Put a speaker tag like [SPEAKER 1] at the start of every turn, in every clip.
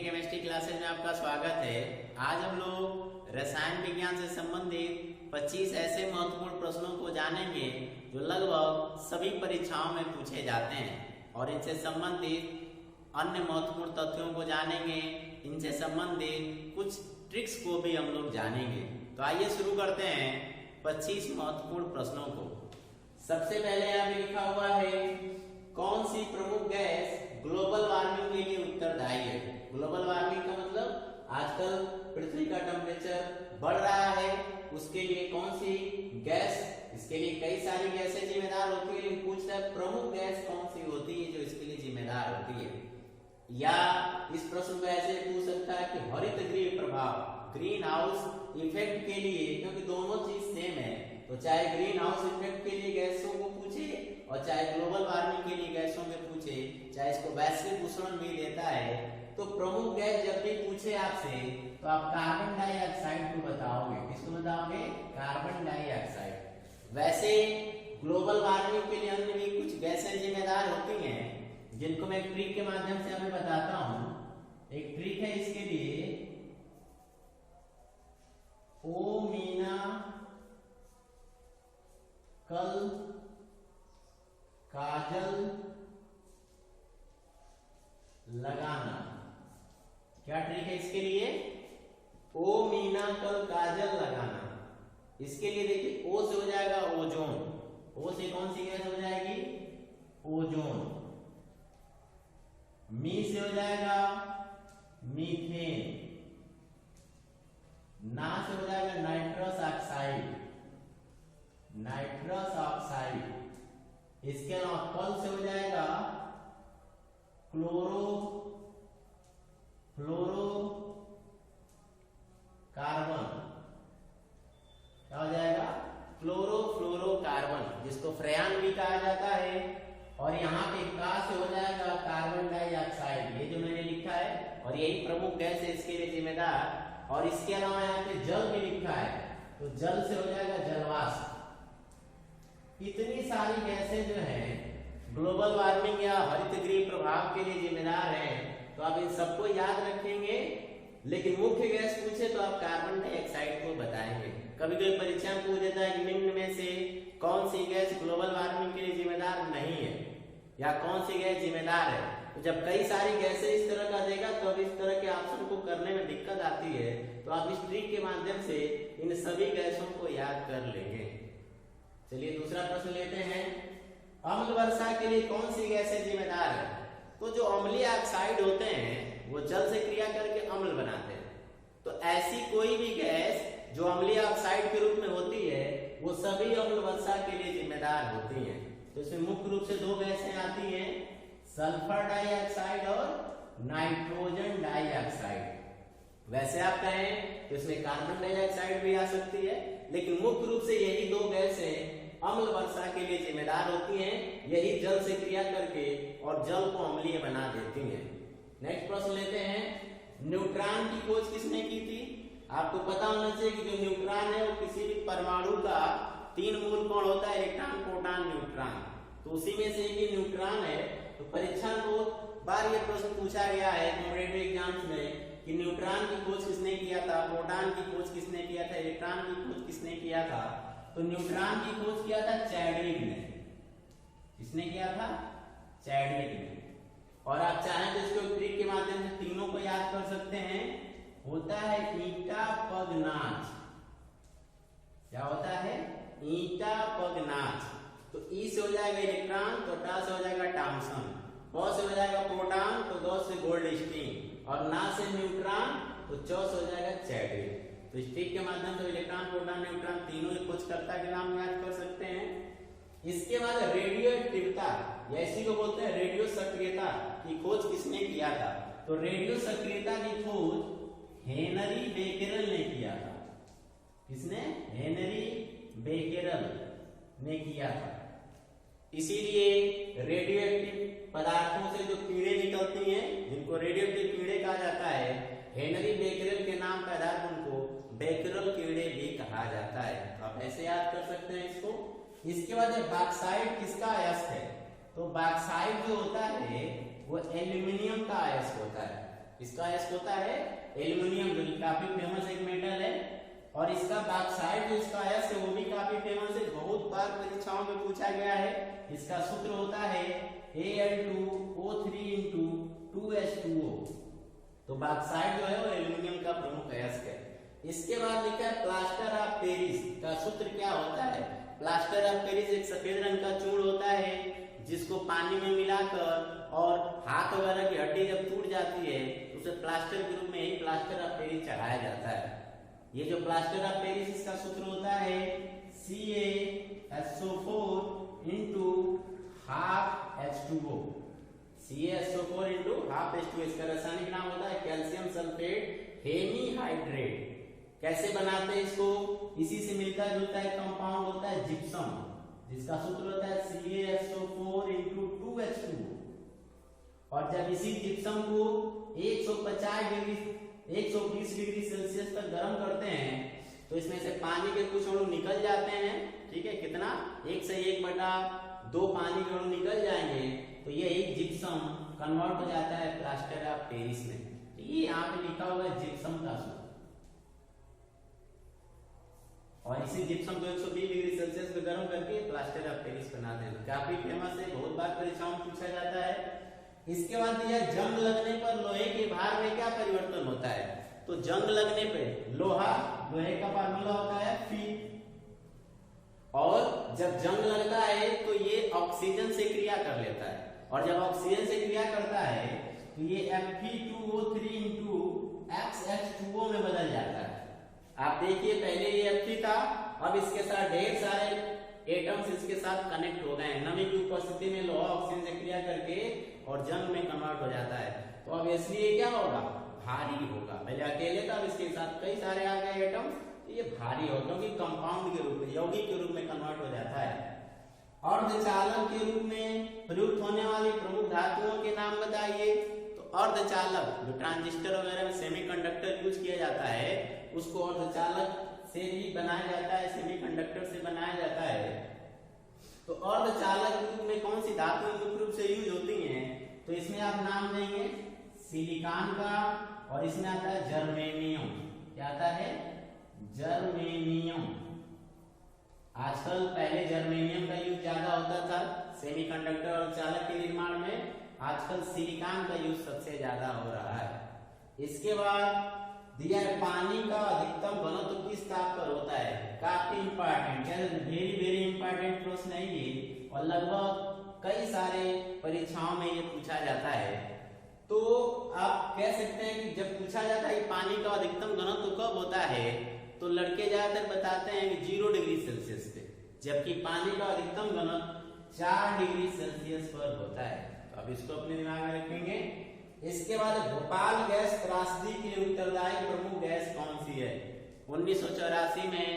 [SPEAKER 1] Chemistry classes में आपका स्वागत है। आज हम लोग रसायन विज्ञान से संबंधित 25 ऐसे महत्वपूर्ण प्रश्नों को जानेंगे जो लगभग सभी परीक्षाओं में पूछे जाते हैं और इनसे संबंधित अन्य महत्वपूर्ण तथ्यों को जानेंगे। इनसे संबंधित कुछ ट्रिक्स को भी हम लोग जानेंगे। तो आइए शुरू करते हैं 25 महत्वपूर्ण प्रश्नों को। सबसे पहले यहाँ पे लिखा हुआ है, कौन सी प्रमुख गैस ग्लोबल वार्मिंग के लिए उत्तरदायी है। ग्लोबल वार्मिंग का मतलब आजकल पृथ्वी का टेम्परेचर बढ़ रहा है, उसके लिए कौन सी गैस, इसके लिए कई सारी गैसें जिम्मेदार होती है, लेकिन पूछता है प्रमुख गैस कौन सी होती है जो इसके लिए जिम्मेदार होती है। या इस प्रश्न को ऐसे पूछ सकता है कि हरित गृह प्रभाव, ग्रीन हाउस इफेक्ट के लिए, क्योंकि दोनों चीज सेम है, तो चाहे ग्रीन हाउस इफेक्ट के लिए गैसों को पूछे और चाहे ग्लोबल वार्मिंग के लिए गैसों में पूछे, चाहे इसको वैश्विक उष्णन भी देता है, तो प्रमुख गैस जब भी पूछे आपसे तो आप कार्बन डाइऑक्साइड को बताओगे। किसको बताओगे? Carbon dioxide. वैसे ग्लोबल वार्मिंग के लिए अन्य भी कुछ गैसें जिम्मेदार होती हैं, जिनको मैं एक ट्रिक के माध्यम से हमें बताता हूं। एक ट्रिक है इसके लिए, ओ मीना कल काजल लगाना। क्या ट्रिक है इसके लिए? ओ मीना कल काजल लगाना। इसके लिए देखिए, ओ से हो जाएगा ओजोन, ओ से कौन सी गैस हो जाएगी? ओजोन। मी से हो जाएगा मीथेन, ना से हो जाएगा नाइट्रस ऑक्साइड, नाइट्रस ऑक्साइड। इसके अलावा कल से हो जाएगा फ्लोरो कार्बन। क्या हो जाएगा? फ्लोरोकार्बन, जिसको फ्रेयान भी कहा जाता है। और यहाँ पे का से हो जाएगा कार्बन डाइऑक्साइड, ये जो मैंने लिखा है, और यही प्रमुख गैस है इसके लिए जिम्मेदार। और इसके अलावा यहाँ पे जल भी लिखा है, तो जल से हो जाएगा जलवाष्प। इतनी सारी गैसें जो हैं ग्लोबल वार्मिंग या हरित गृह प्रभाव के लिए जिम्मेदार हैं, तो आप इन सबको याद रखेंगे। लेकिन मुख्य गैस पूछे तो आप कार्बन डाइऑक्साइड को बताएंगे। कभी कभी परीक्षा में पूछ देता है कि निम्न में से कौन सी गैस ग्लोबल वार्मिंग के लिए जिम्मेदार नहीं है या कौन सी गैस जिम्मेदार है। तो जब कई सारी गैसें इस तरह का देगा तो अब इस तरह के ऑप्शन को करने में दिक्कत आती है, तो आप इस ट्रिक के माध्यम से इन सभी गैसों को याद कर लेंगे। चलिए दूसरा प्रश्न लेते हैं, अम्ल वर्षा के लिए कौन सी गैसें जिम्मेदार है। तो जो अम्लीय ऑक्साइड होते हैं वो जल से क्रिया करके अम्ल बनाते हैं, तो ऐसी कोई भी गैस जो अम्लीय ऑक्साइड के रूप में होती है वो सभी अम्ल वर्षा के लिए जिम्मेदार होती हैं। तो इसमें मुख्य रूप से दो गैसें आती हैं, सल्फर डाइऑक्साइड और नाइट्रोजन डाइऑक्साइड। वैसे आप कहें तो इसमें कार्बन डाइऑक्साइड भी आ सकती है, लेकिन मुख्य रूप से यही दो गैसें अम्ल वर्षा के लिए जिम्मेदार होती हैं। यही जल से क्रिया करके और जल को अम्लीय बना देती हैं। नेक्स्ट प्रश्न लेते हैं, न्यूट्रॉन की खोज किसने की थी। आपको पता होना चाहिए कि जो न्यूट्रॉन है वो किसी भी परमाणु का 3 मूल कण होता है, इलेक्ट्रॉन प्रोटॉन न्यूट्रॉन, तो उसी में से एक न्यूट्रॉन है। तो परीक्षा में बहुत बार ये प्रश्न पूछा गया है कॉम्पिटिटिव एग्जाम्स में कि न्यूट्रॉन की खोज किसने किया था, प्रोटॉन की खोज किसने किया था, इलेक्ट्रॉन की खोज किसने किया था। तो न्यूट्रॉन की खोज किया था चैडविक ने। किसने किया था? चैडविक ने। और आप चाहें तो इसको ट्रिक के माध्यम से तीनों को याद कर सकते हैं। होता है ईटा पगनाच। क्या होता है? ईटा पगनाच। तो ई से हो जाएगा इलेक्ट्रॉन, तो टा से हो जाएगा टॉमसन, प से हो जाएगा प्रोटॉन, तो ग से गोल्डस्टीन, और ना से न्यूट्रॉन, तो च से हो जाएगा चैडविक। तो इस ट्रिक के माध्यम से इलेक्ट्रॉन प्रोटॉन न्यूट्रॉन तीनों ही खोजकर्ता के नाम याद कर सकते हैं। इसके बाद रेडियो एक्टिविता, या इसी को बोलते हैं रेडियो सक्रियता की खोज किसने किया था। तो रेडियो सक्रियता की खोज हेनरी बेकेरल ने किया था। किसने? हेनरी बेकेरल ने किया था। इसीलिए रेडियो एक्टिव पदार्थों से जो कीड़े निकलती हैं, जिनको रेडियो एक्टिव कीड़े कहा जाता है, हेनरी बेकेरल के नाम के आधार पर उनको बेकेरल कीड़े भी कहा जाता है। तो आप ऐसे याद कर सकते हैं इसको। इसके बाद बॉक्साइट किसका अयस्क है। तो बॉक्साइट जो होता है वो एल्यूमिनियम का अयस्क होता है। इसका S होता है एल्युमिनियम, जो कि काफी फेमस एक मेटल है। और इसका बॉक्साइट जो इसका S है वो भी काफी फेमस है, बहुत बार परीक्षाओं में पूछा गया है। इसका सूत्र होता है Al2O3 2H2O। तो बॉक्साइट जो है वो एल्युमिनियम का प्रमुख अयस्क है। इसके बाद लिखा है प्लास्टर ऑफ पेरिस का सूत्र क्या होता है। प्लास्टर ऑफ पेरिस एक सफेद रंग का चूर्ण होता है जिसको पानी में मिलाकर और हाथ वगैरह की हड्डी जब टूट जाती है तो उसे प्लास्टर के रूप में ही प्लास्टर ऑफ पेरिस चढ़ाया जाता है। ये जो प्लास्टर ऑफ पेरिस इसका सूत्र होता है CaSO4 into half H2O। CaSO4 into half H2O इसका रासायनिक नाम होता है कैल्शियम सल्फेट हेमीहाइड्रेट। कैसे बनाते हैं इसको, इसी से मिलता जुलता एक कंपाउंड होता है जिप्सम, जिसका सूत्र होता है CaSO4 into 2H2O। और जब इसी जिप्सम को 120 डिग्री सेल्सियस तक गर्म करते हैं तो इसमें से पानी के कुछ अणु निकल जाते हैं। ठीक है, कितना 1 से 1/2 पानी के अणु निकल जाएंगे तो ये एक जिप्सम कन्वर्ट हो जाता है प्लास्टर ऑफ पेरिस में। तो ये यहाँ पे लिखा हुआ है जिप्सम का सूत्र। और इसी जिप्सम को 120 डिग्री सेल्सियस पे गर्म करके प्लास्टर ऑफ पेरिस बनाते हैं। काफी फेमस है, बहुत बार परीक्षाओं में पूछा जाता है। इसके बाद दिया जंग लगने पर लोहे के भार में क्या परिवर्तन होता है। तो जंग लगने पे लोहे का फार्मूला होता है Fe। और जब जंग लगता है तो ये ऑक्सीजन से क्रिया कर लेता है, और जब ऑक्सीजन से क्रिया करता है तो ये Fe2O3 into XH2O में बदल जाता है। आप देखिए पहले ये Fe था, अब इसके साथ ढेर सारे एटम्स इसके साथ कनेक्ट हो गए हैं। नमी की उपस्थिति में लोहा ऑक्सीजन से क्रिया करके और जंग में कन्वर्ट हो जाता है। तो अब इसलिए क्या होगा, भारी होगा। पहले अकेले था, अब इसके साथ कई सारे आ गए एटम, तो ये भारी होगा क्योंकि कंपाउंड के रूप में, यौगिक के रूप में कन्वर्ट हो जाता है। अर्धचालक के रूप में प्रयुक्त होने वाली प्रमुख धातुओं के नाम बताइए। तो अर्धचालक जो ट्रांजिस्टर वगैरह में सेमीकंडक्टर यूज किया जाता है उसको अर्धचालक से ही बनाया जाता है, सेमीकंडक्टर से बनाया जाता है। तो अर्धचालक रूप में कौन सी धातुएं मुख्य रूप से यूज होती हैं, तो इसमें आप नाम देंगे सिलिकॉन का, और इसमें आता है जर्मेनियम। क्या आता है, जर्मेनियम। आजकल पहले जर्मेनियम का यूज ज्यादा होता था सेमीकंडक्टर और चालक के निर्माण में, आजकल सिलिकॉन का यूज सबसे ज्यादा हो रहा है। इसके बाद दिया है पानी का अधिकतम घनत्व किस ताप पर होता है। काफी इंपॉर्टेंट, वेरी इंपॉर्टेंट प्रश्न है ये, और लगभग कई सारे परीक्षाओं में ये पूछा जाता है। तो आप कह सकते हैं कि जब पूछा जाता है पानी का अधिकतम घनत्व कब होता है, तो लड़के ज्यादातर बताते हैं कि 0 डिग्री सेल्सियस पे, जबकि पानी का अधिकतम घनत्व 4 डिग्री सेल्सियस पर होता है। तो अब इसको अपने दिमाग में रखेंगे। इसके बाद भोपाल गैस त्रासदी के लिए उत्तरदायी प्रमुख गैस कौन सी है। 1984 में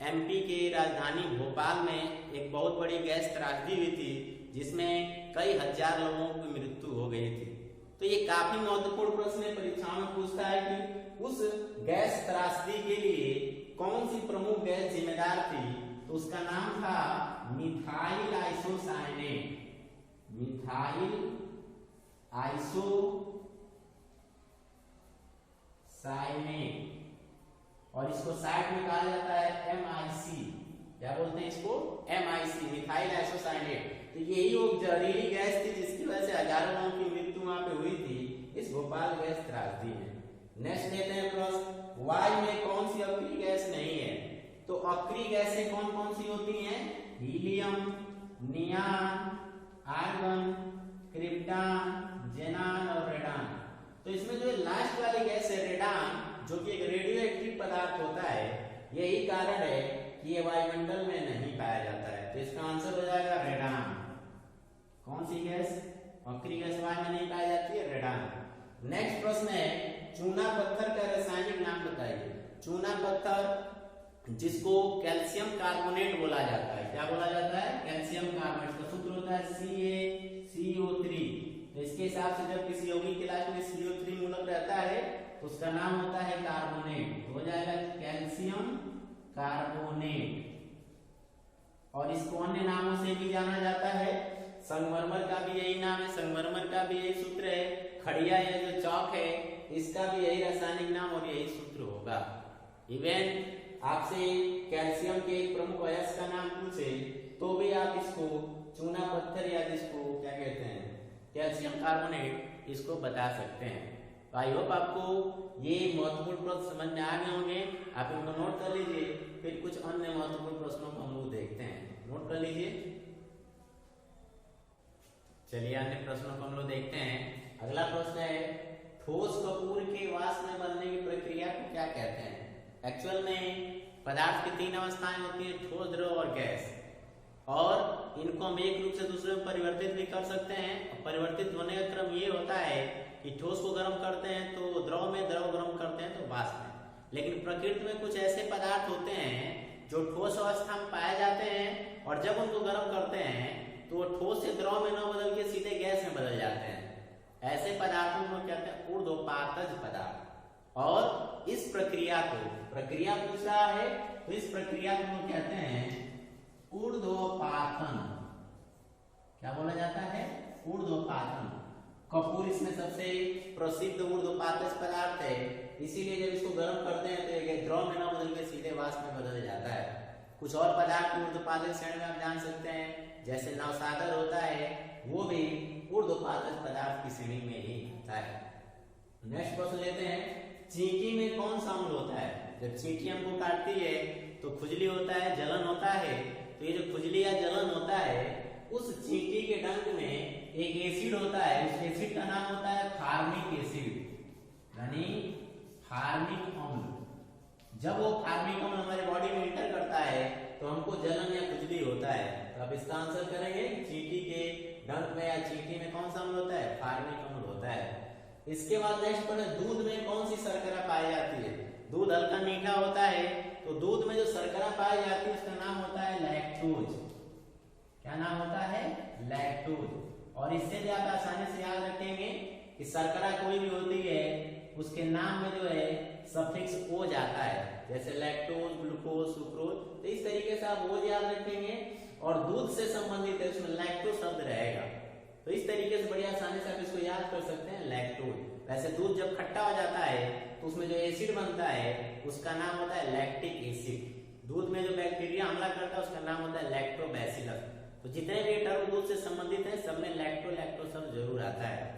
[SPEAKER 1] एमपी के राजधानी भोपाल में एक बहुत बड़ी गैस त्रासदी हुई थी जिसमें कई हजार लोगों की मृत्यु हो गई थी। तो ये काफी महत्वपूर्ण प्रश्न है, परीक्षाओं में पूछता है कि उस गैस त्रासदी के लिए कौन सी प्रमुख गैस जिम्मेदार थी। तो उसका नाम था मिथाइल आइसोसाइनेट। मिथाइल आइसोसाइनेट, और इसको साइड में कहा जाता है MIC। क्या बोलते हैं इसको, MIC, मिथाइल आइसोसाइनेट। तो यही वो जहरीली गैस थी जिसकी वजह से हजारों लोगों की मृत्यु वहां पे हुई थी इस भोपाल गैस त्रासदी में। नेक्स्ट लेते हैं प्रश्न, वायु में कौन सी अक्रिय गैस नहीं है। तो अक्रिय गैसें कौन कौन सी होती हैं, हीलियम, नियान, आर्गन, क्रिप्टॉन, जेनान और रेडान। तो इसमें जो लास्ट वाली गैस है रेडान, जो कि एक रेडियोएक्टिव पदार्थ होता है, यही कारण है कि ये वायुमंडल में नहीं पाया जाता है। तो इसका आंसर हो जाएगा रेडान। कौन सी गैस, अक्रिय गैस वायु में नहीं पाई जाती है, रेडान। नेक्स्ट प्रश्न है, चूना पत्थर का रासायनिक नाम बताइए। चूना पत्थर जिसको कैल्शियम कार्बोनेट बोला जाता है, क्या बोला जाता है, कैल्शियम कार्बोनेट। का सूत्र होता है CaCO3। तो इसके हिसाब से जब किसी यौगिक के लास्ट में CO3 मूलक रहता है तो उसका नाम होता है कार्बोनेट। तो हो जाएगा कैल्शियम कार्बोनेट। और इसको अन्य नामों से भी जाना जाता है, संगमरमर का भी यही नाम है, संगमरमर का भी यही सूत्र है, खड़िया या जो चौक है इसका भी यही रासायनिक नाम और यही सूत्र होगा। इवन आपसे कैल्शियम के एक प्रमुख अयस्क का नाम पूछे तो भी आप इसको चूना पत्थर या जिसको क्या कहते हैं कैल्शियम कार्बोनेट इसको बता सकते हैं। आई होप आपको ये महत्वपूर्ण प्रश्न समझ में आ गए होंगे। आप इनको नोट कर लीजिए, फिर कुछ अन्य महत्वपूर्ण प्रश्नों को हम लोग देखते हैं। नोट कर लीजिए। चलिए अन्य प्रश्नों को हम लोग देखते हैं। अगला प्रश्न है ठोस कपूर के वाष्प में बनने की प्रक्रिया को क्या कहते हैं? एक्चुअल में पदार्थ की तीन अवस्थाएं होती है, ठोस, द्रव और गैस, और इनको हम एक रूप से दूसरे में परिवर्तित भी कर सकते हैं। परिवर्तित होने का क्रम ये होता है कि ठोस को गर्म करते हैं तो द्रव में, द्रव गर्म करते हैं तो वाष्प में। लेकिन प्रकृति में कुछ ऐसे पदार्थ होते हैं जो ठोस अवस्था में पाए जाते हैं और जब उनको गर्म करते हैं तो ठोस से द्रव में न बदल के सीधे गैस में बदल जाते हैं। ऐसे पदार्थों को कहते हैं ऊर्ध्वपातज पदार्थ। और इस प्रक्रिया पूछ रहा है तो इस प्रक्रिया को हम कहते हैं ऊर्ध्वपातन। क्या बोला जाता है? ऊर्ध्वपातन। कपूर इसमें सबसे प्रसिद्ध ऊर्ध्वपातज पदार्थ है, इसीलिए जब इसको गर्म करते हैं तो ये द्रव में न बदल के सीधे वाष्प में बदल जाता है। कुछ और पदार्थ ऊर्ध्वपातज श्रेणी में आप जान सकते हैं, जैसे नवसागर होता है, वो भी ऊर्ध्वपातज पदार्थ की श्रेणी में ही आता है। नेक्स्ट प्रश्न लेते हैं। चींटी में कौन सा अम्ल होता है? जब चींटी हमको काटती है तो खुजली होता है, जलन होता है। तो ये जो खुजली या जलन होता है, उस चींटी के डंक में एक एसिड होता है, उस एसिड का नाम होता है फार्मिक एसिड, यानी फार्मिक अम्ल। जब वो फार्मिक अम्ल हमारे बॉडी में इंटर करता है तो हमको जलन या खुजली होता है। तो अब इसका आंसर करेंगे चींटी के डंक में या चींटी में कौन सा अम्ल होता है? फार्मिक अम्ल होता है। इसके बाद नेक्स्ट पर दूध में कौन सी शर्करा पाई जाती है? दूध हल्का मीठा होता है, तो दूध में जो शर्करा पाई जाती है उसका नाम होता है लैक्टोज। क्या नाम होता है? लैक्टोज। और इससे भी आप आसानी से याद रखेंगे कि शर्करा कोई भी होती है उसके नाम में जो है सफिक्स ओ जाता है, जैसे लैक्टोज, ग्लूकोज, सुक्रोज। तो इस तरीके से आप वो याद रखेंगे और दूध से संबंधित है उसमें लैक्टो शब्द रहेगा। तो इस तरीके से बड़ी आसानी से आप इसको याद कर सकते हैं, लैक्टोज। वैसे दूध जब खट्टा हो जाता है तो उसमें जो एसिड बनता है उसका नाम होता है लैक्टिक एसिड। दूध में जो बैक्टीरिया हमला करता है उसका नाम होता है लैक्टोबैसिलस। तो जितने भी टर्म दूध से संबंधित है सब में लैक्टो शब्द जरूर आता है।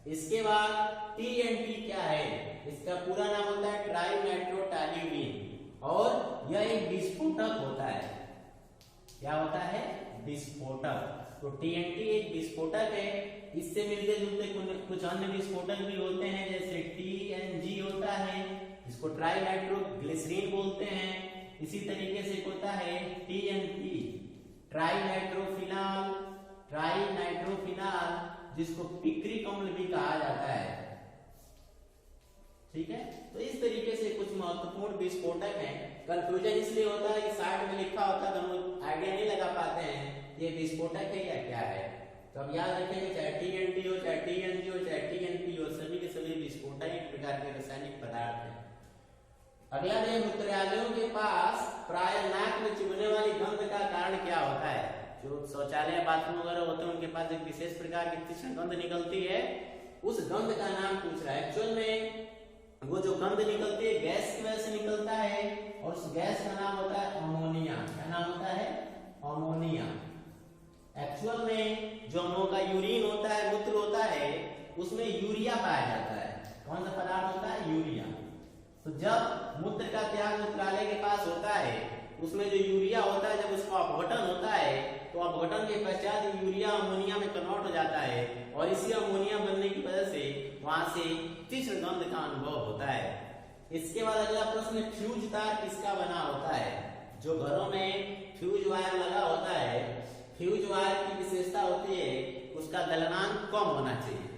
[SPEAKER 1] इसके बाद TNT क्या है? इसका पूरा नाम होता है ट्राइनाइट्रोटोल्यूएन और यह एक विस्फोटक होता है। क्या होता है? विस्फोटक। तो TNT एक विस्फोटक है। इससे मिलते जुलते कुछ अन्य विस्फोटक भी होते हैं, जैसे TNG होता है, इसको ट्राइनाइट्रोग्लिसरीन बोलते हैं। इसी तरीके से होता है TNP, ट्राइनाइट्रोफिनाल, जिसको पिक्रिक अम्ल भी कहा जाता है। ठीक है, तो इस तरीके से कुछ महत्वपूर्ण विस्फोटक हैं। कंफ्यूजन इसलिए होता है कि साइड में लिखा होता है तो हम लोग आइडिया नहीं लगा पाते हैं ये विस्फोटक है या क्या है। तो अब याद रखेंगे चाहे TNT हो, चाहे TNG हो, चाहे TNP हो, सभी के सभी विस्फोटक एक प्रकार के रासायनिक पदार्थ हैं। अगला है मूत्रालयों के पास प्राय नाक में चुभने वाली गंध का कारण क्या होता है? जो शौचालय, बाथरूम वगैरह होते हैं उनके पास एक विशेष प्रकार की तीक्ष्ण गंध निकलती है, उस गंध का नाम पूछ रहा है। एक्चुअल में वो जो गंध निकलती है गैस की वजह से निकलता है और उस गैस का नाम होता है अमोनिया। क्या नाम होता है? अमोनिया। एक्चुअल में जो हम लोगों का यूरिन होता है, मूत्र होता है, उसमें यूरिया पाया जाता है। कौन सा पदार्थ होता है? यूरिया। तो जब मूत्र का त्याग मूत्रालय के पास होता है, उसमें जो यूरिया होता है, जब उसका अपघटन होता है तो अपघटन के पश्चात यूरिया अमोनिया में कन्वर्ट हो जाता है और इसी अमोनिया बनने की वजह से वहां से तीक्ष्ण गंध का अनुभव होता है। इसके बाद अगला प्रश्न, फ्यूज तार किसका बना होता है? जो घरों में फ्यूज वायर लगा होता है, फ्यूज वायर की विशेषता होती है उसका गलनांक कम होना चाहिए,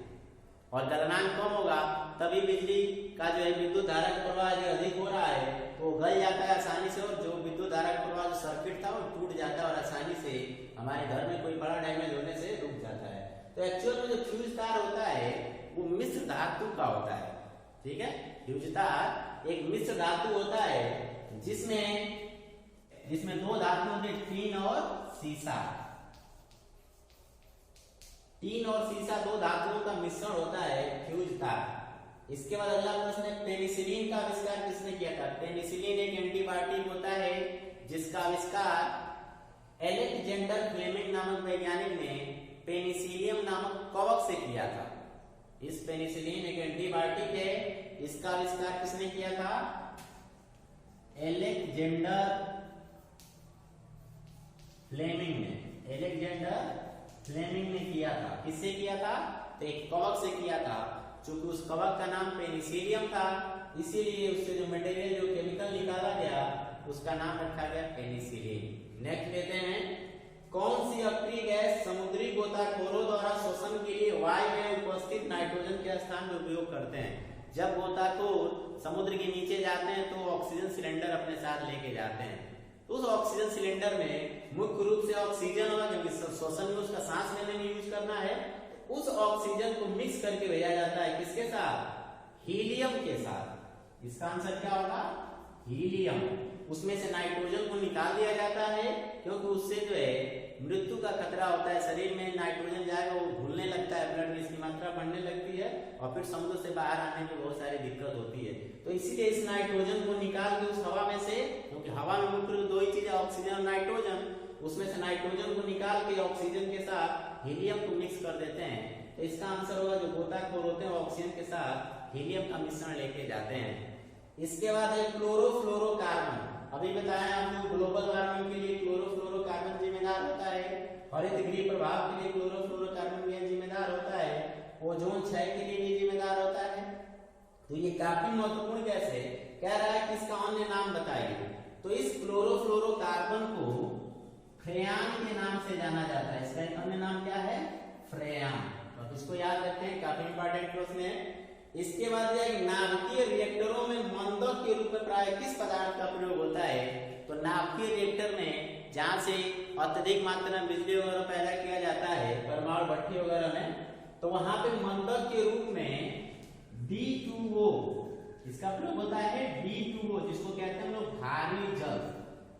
[SPEAKER 1] और गलनांक कम होगा तभी बिजली का जो है विद्युत धारा का प्रवाह जो अधिक हो रहा है तो गल जाता है आसानी से, और जो विद्युत धारा का प्रवाह जो सर्किट था वो टूट जाता है और आसानी से हमारे घर में कोई बड़ा डैमेज होने से रुक जाता है। तो एक्चुअल में जो फ्यूज तार होता है वो मिश्र धातु का होता है। ठीक है, फ्यूज तार एक मिश्र धातु होता है जिसमें दो धातु होते हैं, टीन और सीसा। टीन और सीसा दो धातुओं का मिश्रण होता है फ्यूज तार। इसके बाद अगला प्रश्न है, पेनिसिलिन का आविष्कार किसने किया था? पेनिसिलिन एक एंटीबायोटिक होता है जिसका आविष्कार एलेक्जेंडर फ्लेमिंग नामक वैज्ञानिक ने पेनिसिलियम नामक कवक से किया था। इस पेनिसिलिन एक एंटीबायोटिक है, इसका आविष्कार किसने किया था? एलेक्जेंडर फ्लेमिंग ने। एलेक्जेंडर फ्लेमिंग ने किया था। किससे किया था? तो एक कवक से किया था। चूंकि उस कवक का नाम पेनिसिलियम था, इसीलिए उससे जो मटेरियल, जो केमिकल निकाला गया, उसका नाम रखा गया पेनिसिलिन। नेक्स्ट लेते हैं, कौन सी अक्रिय गैस समुद्री गोताखोरों द्वारा शोषण के लिए वायु में उपस्थित नाइट्रोजन के स्थान में उपयोग करते हैं? जब गोताखोर समुद्र के नीचे जाते हैं तो ऑक्सीजन सिलेंडर अपने साथ लेके जाते हैं। तो उस ऑक्सीजन सिलेंडर में मुख्य रूप से ऑक्सीजन होगा, क्योंकि शोषण में उसका सांस लेने में यूज करना है। उस ऑक्सीजन को मिक्स करके भेजा जाता है किसके साथ? हीलियम के साथ। इसका आंसर क्या होगा? हीलियम। उसमें से नाइट्रोजन को निकाल दिया जाता है, क्योंकि उससे जो है मृत्यु का खतरा होता है। शरीर में नाइट्रोजन जाएगा, वो घुलने लगता है, ब्लड में इसकी मात्रा बढ़ने लगती है और फिर समुद्र से बाहर आने में बहुत सारी दिक्कत होती है। तो इसीलिए इस नाइट्रोजन को निकाल के उस हवा में से, क्योंकि हवा में मुख्य दो ही चीजें, ऑक्सीजन और नाइट्रोजन, उसमें से नाइट्रोजन को निकाल के ऑक्सीजन के साथ हीलियम को मिक्स कर देते हैं। तो इसका आंसर होगा, जो गोताखोर होते हैं ऑक्सीजन के साथ हीलियम का मिश्रण लेके जाते हैं। इसके बाद है क्लोरोफ्लोरोकार्बन। अभी बताया हमने, ग्लोबल वार्मिंग के लिए क्लोरोफ्लोरोकार्बन जिम्मेदार होता है। हरित गृह प्रभाव के लिए क्लोरोफ्लोरोकार्बन भी जिम्मेदार होता है। ओजोन क्षय के लिए भी जिम्मेदार होता है। तो ये काफी महत्वपूर्ण गैस है। कह रहा है कि इसका अन्य नाम बताइए। तो इस क्लोरोफ्लोरोकार्बन को फ्रेयान के नाम से जाना जाता है। इसका एक अन्य नाम क्या है? फ्रेयान। तो इसको याद रखते हैं, काफी इंपॉर्टेंट प्रश्न है। इसके बाद नाभिकीय रिएक्टरों में मंदक के रूप में प्राय किस पदार्थ का प्रयोग होता है? तो नाभिकीय रिएक्टर में जहां से अत्यधिक मात्रा में बिजली वगैरह पैदा किया जाता है, परमाणु भट्टी वगैरह में, तो वहां पे मंदक के रूप में D2O, इसका प्रयोग होता है D2O, जिसको कहते हैं हम लोग भारी जल।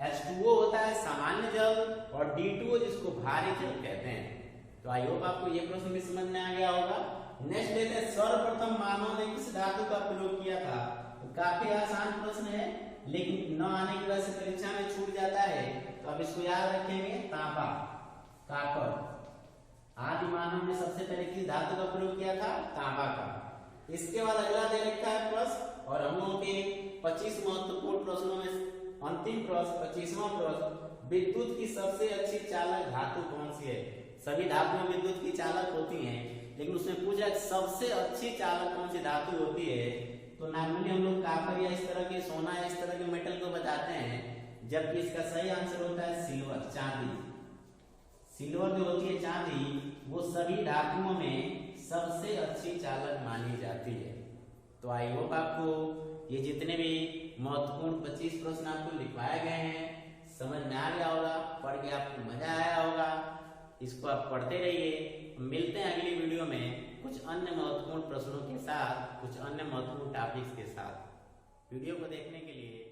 [SPEAKER 1] H2O होता है सामान्य जल और D2O जिसको भारी जल कहते हैं। तो आई होप आपको ये प्रश्न भी समझ में आ गया होगा। नेक्स्ट लेते हैं, सर्वप्रथम मानव ने किस धातु का प्रयोग किया था? तो काफी आसान प्रश्न है, लेकिन न आने की वजह से परीक्षा में छूट जाता है। तो अब इसको याद रखेंगे, तांबा, कॉपर। आदि मानव ने सबसे पहले किस धातु का प्रयोग किया था? तांबा का। इसके बाद अगला दे रखा है प्रश्न, और हम लोगों के 25 महत्वपूर्ण प्रश्नों में अंतिम प्रश्न, 25वां प्रश्न, विद्युत की सबसे अच्छी चालक धातु कौन सी है? सभी धातुएं विद्युत की चालक होती हैं, लेकिन उसमें पूछा सबसे अच्छी चालक कौन सी धातु होती है? तो नॉर्मली हम लोग कॉपर या इस तरह के, सोना या इस तरह के मेटल को बताते हैं, जबकि इसका सही आंसर होता है सिल्वर, चांदी। सिल्वर जो होती है, चांदी, वो सभी धातुओं में सबसे अच्छी चालक मानी जाती है। तो आई होप आपको ये जितने भी महत्वपूर्ण 25 प्रश्न आपको लिखवाए गए हैं समझ में आ गया होगा, पढ़ के आपको मजा आया होगा। इसको आप पढ़ते रहिए। मिलते हैं अगली वीडियो में कुछ अन्य महत्वपूर्ण प्रश्नों के साथ, कुछ अन्य महत्वपूर्ण टॉपिक्स के साथ। वीडियो को देखने के लिए